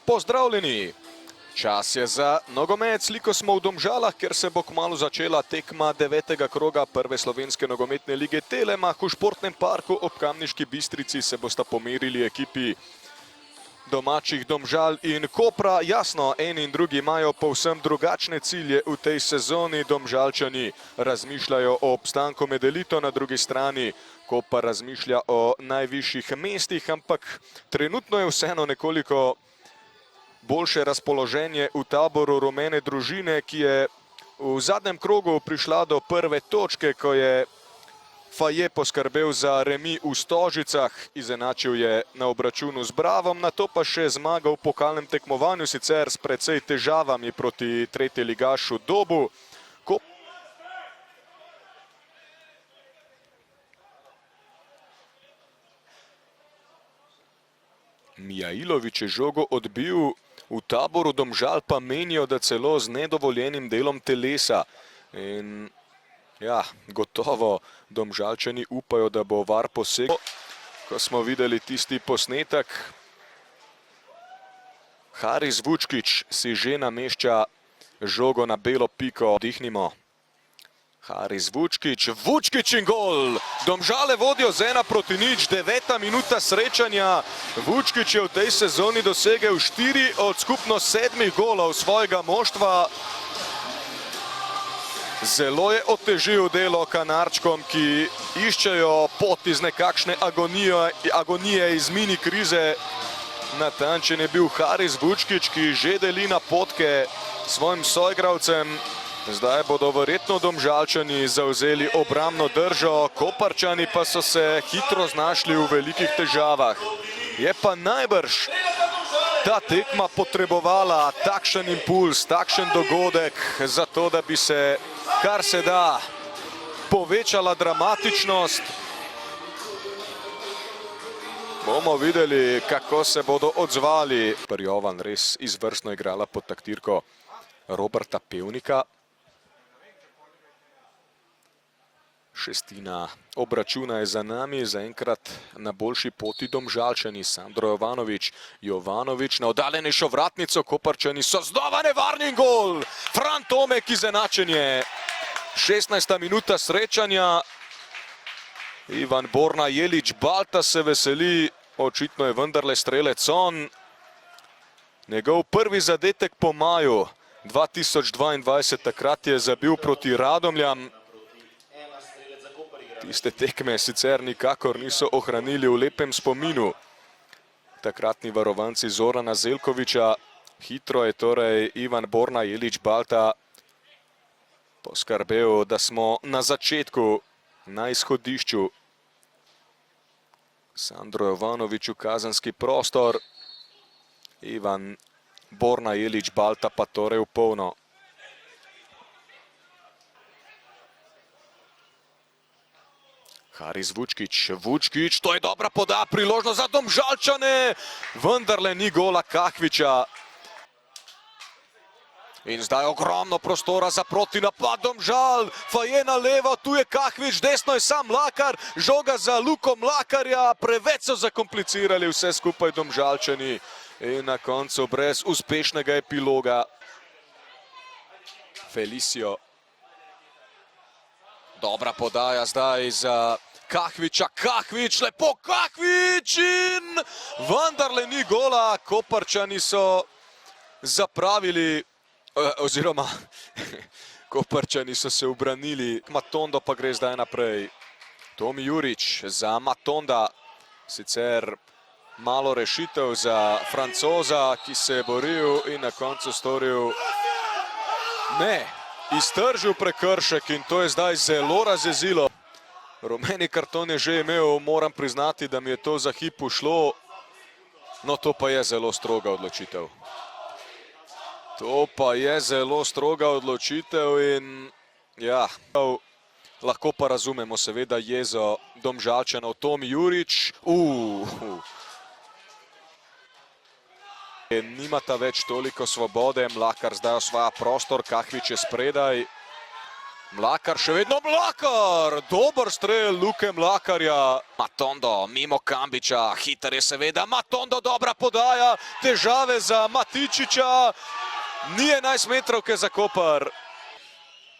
pozdravljeni! Čas je za nogomet, sliko smo v Domžalah, ker se bo kmalu začela tekma 9. kroga prve slovenske nogometne lige Telemach v športnem parku ob Kamniški Bistrici se bosta pomerili ekipi domačih Domžal in Kopra. Jasno, eni in drugi imajo povsem drugačne cilje v tej sezoni. Domžalčani razmišljajo o obstanku med elito, na drugi strani Koper razmišlja o najvišjih mestih, ampak trenutno je vseeno nekoliko boljše razpoloženje v taboru rumene družine, ki je v zadnjem krogu prišla do prve točke, ko je Faje poskrbel za remi v Stožicah, izenačil je na obračunu z Bravom, nato pa še zmagal v pokalnem tekmovanju, sicer s precej težavami proti tretjeligašu Dobu. Mijailović je žogo odbil, v taboru Domžal pa menijo, da celo z nedovoljenim delom telesa. In ja, gotovo Domžalčani upajo, da bo VAR posegel. Ko smo videli tisti posnetek, Haris Vučkić si že namešča žogo na belo piko. Dihnimo. Haris Vučkić, Vučkić in gol! Domžale vodijo z 1:0, 9. minuta srečanja. Vučkić je v tej sezoni dosegel 4 od skupno 7 golov svojega moštva. Zelo je otežil delo Kanarčkom, ki iščejo pot iz nekakšne agonije iz mini krize. Natančen je bil Haris Vučkić, ki že deli napotke svojim soigralcem. Zdaj bodo verjetno Domžalčani zavzeli obrambno držo, Koparčani pa so se hitro znašli v velikih težavah. Je pa najbrž ta tekma potrebovala takšen impuls, takšen dogodek, zato da bi se kar se da povečala dramatičnost. Bomo videli, kako se bodo odzvali. Jovan res izvrstno igrala pod taktirko Roberta Pevnika. Šestina obračuna je za nami, zaenkrat na boljši poti Domžalčani. Sandro Jovanović na oddaljenejšo vratnico, Koparčani so znova nevarni in gol! Fran Tomek izenačenje. 16. minuta srečanja. Ivan Borna Jelić Balta se veseli, očitno je vendarle strelec on. Njegov prvi zadetek po maju 2022, takrat je zabil proti Radomljam. Tiste tekme sicer nikakor niso ohranili v lepem spominu. Takratni varovanci Zorana Zeljkovića. Hitro je torej Ivan Borna Jelić Balta poskrbel, da smo na začetku, na izhodišču. Sandro Jovanović v kazenski prostor. Ivan Borna Jelić Balta pa torej v polno. Haris Vučkić, to je dobra podaja, priložnost za Domžalčane, vendarle ni gola Kahvića. In zdaj ogromno prostora za protinapad Domžal, Faje na levo, tu je Kahvić, desno je sam Mlakar, žoga za Luko Mlakarja, preveč so zakomplicirali vse skupaj Domžalčani in na koncu brez uspešnega epiloga. Felicio. Dobra podaja zdaj za Kahvića, Kahvić, lepo Kahvić in vendarle ni gola. Koparčani so zapravili, oziroma Koparčani so se ubranili. Matondo pa gre zdaj naprej. Tomi Jurić za Matonda, sicer malo rešitev za Francoza, ki se je boril in na koncu storil ne. Iztržil prekršek in to je zdaj zelo razjezilo. Rumeni karton je že imel, moram priznati, da mi je to za hip ušlo. No, to pa je zelo stroga odločitev. To pa je zelo stroga odločitev in ja, lahko pa razumemo seveda jezo Domžalčanov. Tomi Jurić, nimata več toliko svobode, Mlakar zdaj osvaja prostor, Kahvić je spredaj. Mlakar, še vedno Mlakar! Dober strel Luke Mlakarja. Matondo mimo Kambiča, hiter je seveda Matondo, dobra podaja, težave za Matičiča. Ni 11 metrovke za Koper.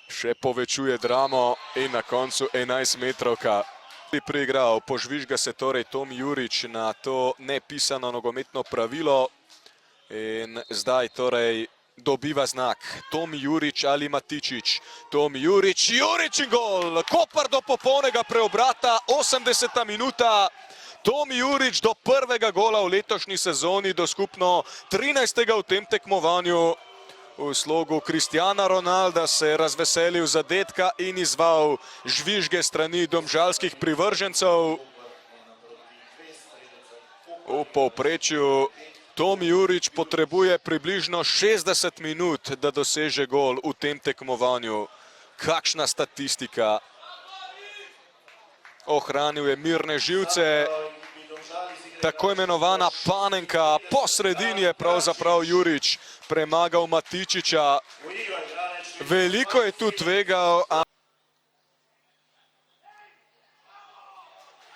Še povečuje dramo in na koncu 11 metrovka. Preigral, požvižga se torej Tom Jurič na to nepisano nogometno pravilo. In zdaj torej dobiva znak Tom Jurič ali Matičič. Tom Jurič, Jurič in gol! Koper do popolnega preobrata, 80. minuta. Tom Jurič do prvega gola v letošnji sezoni, do skupno 13. v tem tekmovanju. V slogu Cristiana Ronalda se je razveselil zadetka in izval žvižge strani domžalskih privržencev. V povprečju Tom Jurič potrebuje približno 60 minut, da doseže gol v tem tekmovanju. Kakšna statistika. Ohranil je mirne živce. Tako imenovana panenka. Po sredini je pravzaprav Jurič premagal Matičiča. Veliko je tu tvegal.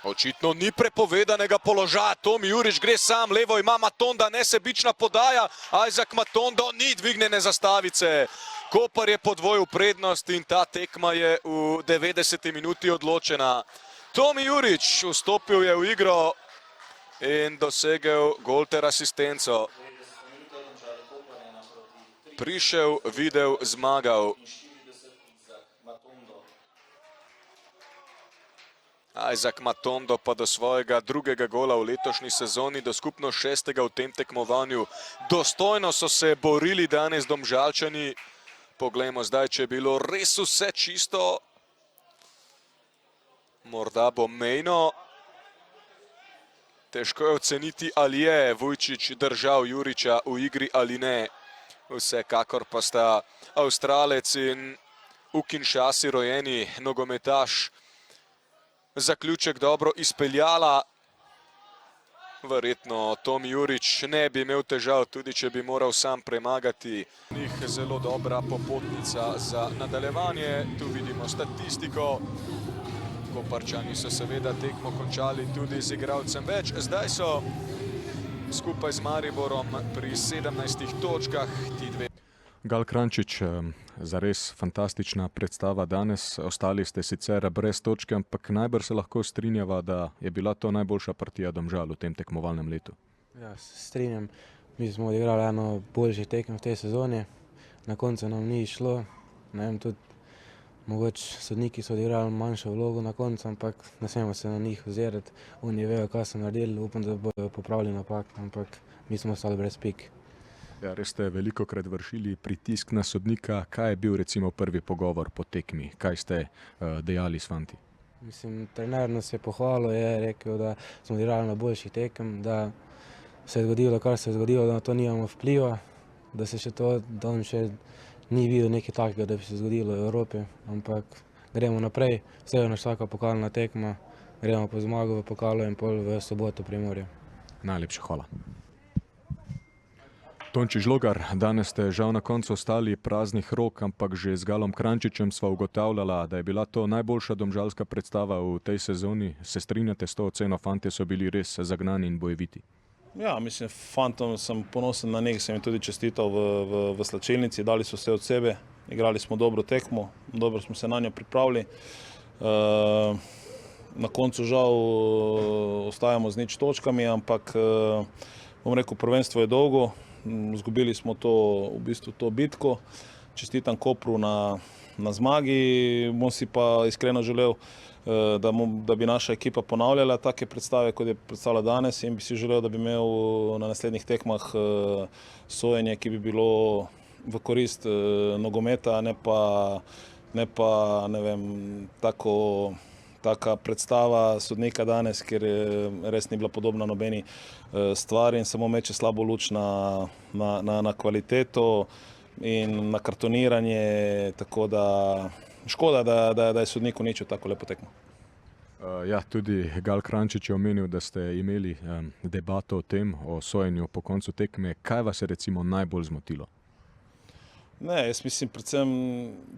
Očitno ni prepovedanega položaja. Tom Jurič gre sam, levo ima Matonda, nesebična podaja. Isaac Matondo, ni dvignjene zastavice. Koper je podvojil prednost in ta tekma je v 90. minuti odločena. Tom Jurič vstopil je v igro in dosegel gol ter asistenco. Prišel, videl, zmagal. Isaac Matondo pa do svojega drugega gola v letošnji sezoni, do skupno 6. v tem tekmovanju. Dostojno so se borili danes Domžalčani. Poglejmo zdaj, če je bilo res vse čisto. Morda bo mejno. Težko je oceniti, ali je Vujčič držal Juriča v igri ali ne. Vsekakor pa sta Avstralec in v Kinshasi rojeni nogometaš zaključek dobro izpeljala. Verjetno Tom Jurič ne bi imel težav, tudi če bi moral sam premagati. Njih zelo dobra popotnica za nadaljevanje. Tu vidimo statistiko. Koparčani so seveda tekmo končali tudi z igralcem več. Zdaj so skupaj z Mariborom pri 17 točkah. Ti dve. Gal Kranjčič, zares fantastična predstava danes. Ostali ste sicer brez točke, ampak najbrž se lahko strinjava, da je bila to najboljša partija Domžal v tem tekmovalnem letu. Ja, se strinjam. Mi smo odigrali eno boljših tekem v tej sezoni. Na koncu nam ni šlo. Ne vem, tudi mogoče sodniki so odigrali manjšo vlogo na koncu, ampak ne smemo se na njih ozirati. Oni vejo, kaj so naredili, upam, da bodo popravili napak, ampak mi smo ostali brez pik. Ja, res ste velikokrat vršili pritisk na sodnika. Kaj je bil recimo prvi pogovor po tekmi? Kaj ste dejali s fanti? Mislim, trener nas je pohvalil, je rekel, da smo odigrali na boljših tekem, da se je zgodilo, kar se je zgodilo, da na to nimamo vpliva, da se še to, da on še ni videl nekaj takega, da bi se zgodilo v Evropi, ampak gremo naprej, vse je naš vsaka pokalna tekma, gremo po zmago v pokalu in pol v soboto Primorje. Najlepša hvala. Tonči Žlogar, danes ste žal na koncu ostali praznih rok, ampak že z Galom Kranjčičem sva ugotavljala, da je bila to najboljša domžalska predstava v tej sezoni. Se strinjate s to oceno? Fantje so bili res zagnani in bojeviti. Ja, mislim, fantom sem ponosen na njih, sem jim tudi čestital v slačilnici, dali so vse od sebe, igrali smo dobro tekmo, dobro smo se na njo pripravili. Na koncu žal ostajamo z 0 točkami, ampak bom rekel, prvenstvo je dolgo, izgubili smo v bistvu to bitko. Čestitam Kopru na zmagi, bom si pa iskreno želel, da bi naša ekipa ponavljala take predstave, kot je predstavila danes, in bi si želel, da bi imel na naslednjih tekmah sojenje, ki bi bilo v korist nogometa, ne pa ne vem, taka predstava sodnika danes, ker res ni bila podobna nobeni stvari in samo meče slabo luč na kvaliteto in na kartoniranje, tako da škoda, da je sodnik uničil tako lepo tekmo. Ja, tudi Gal Kranjčič je omenil, da ste imeli debato o tem, o sojenju po koncu tekme. Kaj vas je recimo najbolj zmotilo? Ne, jaz mislim, predvsem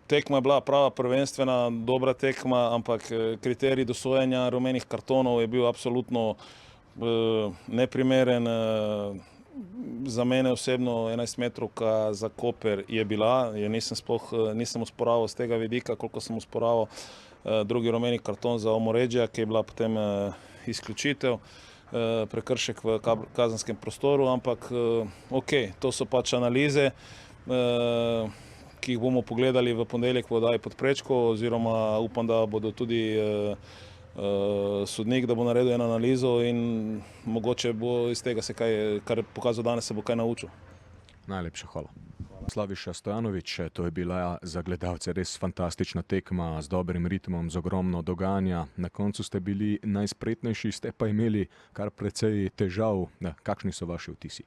tekma je bila prava prvenstvena, dobra tekma, ampak kriterij dosojanja rumenih kartonov je bil absolutno neprimeren. Za mene osebno 11-metrovka za Koper je bila, je nisem osporaval z tega vidika, koliko sem osporaval drugi rumeni karton za Omoređija, ki je bila potem izključitev, prekršek v kazenskem prostoru, ampak ok, to so pač analize, ki jih bomo pogledali v ponedeljek v oddaji Pod prečko, oziroma upam, da bodo tudi sodnik, da bo naredil eno analizo in mogoče bo iz tega se kaj, kar je pokazal danes, se bo kaj naučil. Najlepša hvala. Slaviša Stojanović, to je bila za gledalce res fantastična tekma z dobrim ritmom, z ogromno dogajanja. Na koncu ste bili najspretnejši, ste pa imeli kar precej težav. Kakšni so vaši vtisi?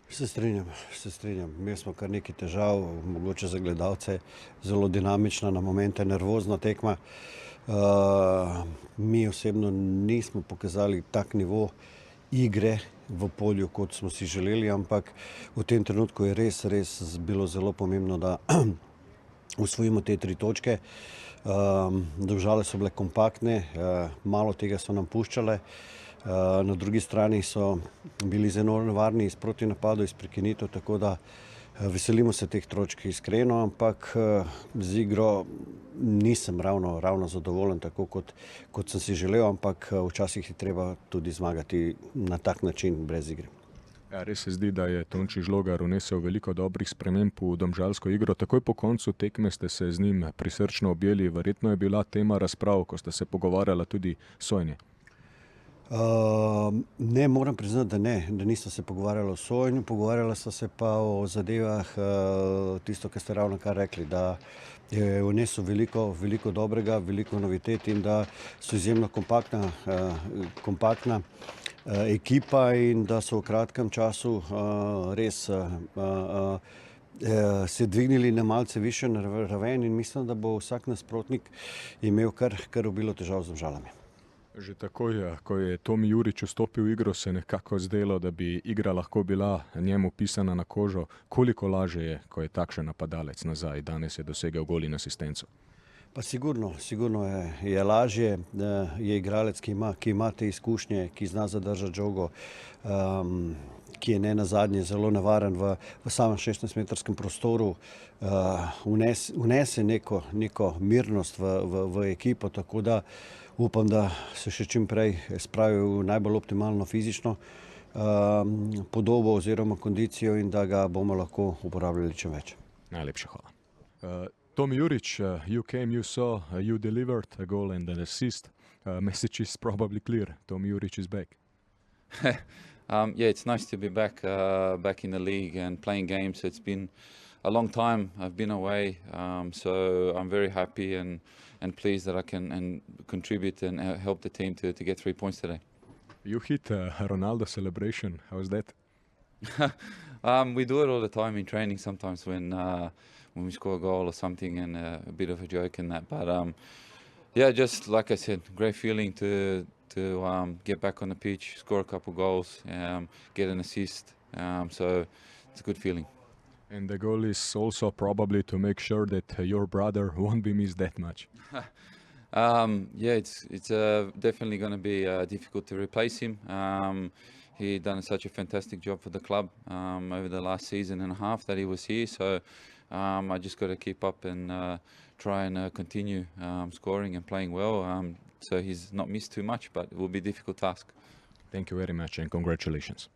Se strinjam. Imeli smo kar nekaj težav, mogoče za gledalce zelo dinamična, na momente nervozna tekma. Mi osebno nismo pokazali tak nivo igre v polju, kot smo si želeli, ampak v tem trenutku je res bilo zelo pomembno, da osvojimo te 3 točke. Domžale so bile kompaktne, malo tega so nam puščale. Na drugi strani so bili zelo nevarni iz protinapadov, iz prekinitev, tako da veselimo se teh točk iskreno, ampak z igro nisem ravno zadovoljen, tako kot sem si želel, ampak včasih je treba tudi zmagati na tak način, brez igre. Ja, res se zdi, da je Tonči Žlogar vnesel veliko dobrih sprememb v domžalsko igro. Takoj po koncu tekme ste se z njim prisrčno objeli. Verjetno je bila tema razprav, ko ste se pogovarjala tudi sojenje. Ne, moram priznati, da nista se pogovarjala o sojenju, pogovarjala sta se pa o zadevah, tisto, kar ste ravno kar rekli, da je vnesel veliko dobrega, veliko novitet in da so izjemno kompaktna ekipa in da so v kratkem času res se dvignili na malce višjo raven in mislim, da bo vsak nasprotnik imel kar obilo težav z Domžalami. Že takoj, ko je Tomi Jurič vstopil v igro, se je nekako zdelo, da bi igra lahko bila njemu pisana na kožo. Koliko lažje je, ko je takšen napadalec nazaj, danes je dosegel gol in asistenco? Pa sigurno je lažje, je igralec, ki ima te izkušnje, ki zna zadržati žogo, ki je ne nazadnje zelo nevaren v samem 16-metrskem prostoru, vnese neko mirnost v ekipo, tako da upam, da se še čim prej spravi v najbolj optimalno fizično podobo oziroma kondicijo in da ga bomo lahko uporabljali čim več. Najlepša hvala. Tomi Jurič, you came, you saw, you delivered a goal and an assist. Message is probably clear. Tomi Jurič is back. Yeah, it's nice to be back in the league and playing games. It's been a long time. I've been away, so I'm very happy and pleased that I can contribute and help the team to get 3 points today. You hit a Ronaldo celebration. How was that? We do it all the time in training. Sometimes when we score a goal or something, and a bit of a joke in that. But yeah, just like I said, great feeling to get back on the pitch, score a couple goals, get an assist. So it's a good feeling. And the goal is also probably to make sure that your brother won't be missed that much. Yeah, it's definitely going to be difficult to replace him. He done such a fantastic job for the club over the last season and a half that he was here. So I just got to keep up and try and continue scoring and playing well. So he's not missed too much, but it will be a difficult task. Thank you very much and congratulations.